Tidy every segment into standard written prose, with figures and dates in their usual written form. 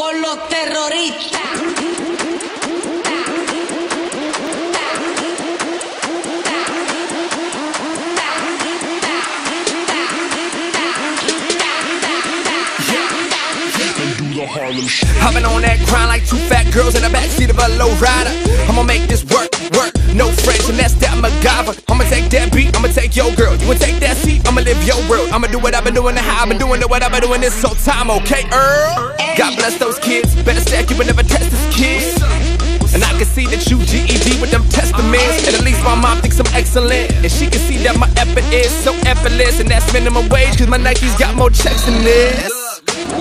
con los terroristas. I've been on that grind like two fat girls in the backseat of a low rider. I'ma make this work, no French, and that's that MacGyver. I'ma take that beat, I'ma take your girl. You wanna take that seat, I'ma live your world. I'ma do what I've been doing and how I've been doing it, what I've been doing this whole time, okay, Earl? God bless those kids, better stack, you would never test this kid. And I can see that you GED with them testaments. And at least my mom thinks I'm excellent. And she can see that my effort is so effortless. And that's minimum wage, cause my Nikes got more checks than this.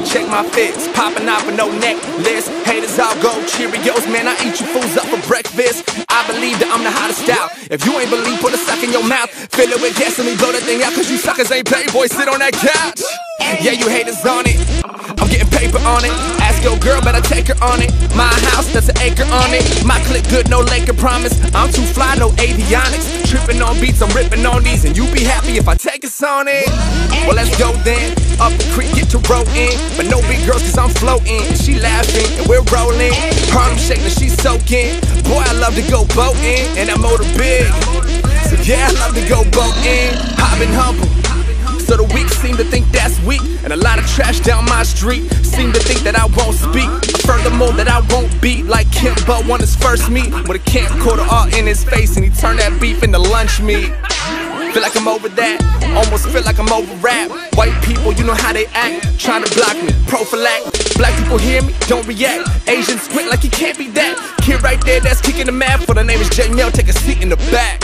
Check my fits, popping out with no necklace. Haters all go Cheerios, man, I eat you fools up for breakfast. I believe that I'm the hottest out. If you ain't believe, put a sock in your mouth. Fill it with gas and me blow that thing out, cause you suckers ain't paid, boy, sit on that couch. Yeah, you haters on it, I'm getting paper on it. Ask your girl, better take her on it. My house, that's an acre on it. My click good, no Laker promise. I'm too fly, no avionics. Tripping on beats, I'm ripping on these. And you be happy if I take us on it. Well, let's go then. Up the creek, get to roll in. But no big girls, cause I'm floating. And she laughing, and we're rolling. Harlem shaking, she's soaking. Boy, I love to go boating. And that motor big. So yeah, I love to go boating. I've been humble. So the weak seem to think that's weak. And a lot of trash down my street seem to think that I won't speak. Furthermore, that I won't beat like Kimbo on his first meet. With a camcorder all in his face and he turned that beef into lunch meat. Feel like I'm over that, almost feel like I'm over rap. White people, you know how they act, trying to block me, prophylact. Black people hear me, don't react. Asians squint like he can't be that. Kid right there that's kicking the mat for the name is J Mel, take a seat in the back.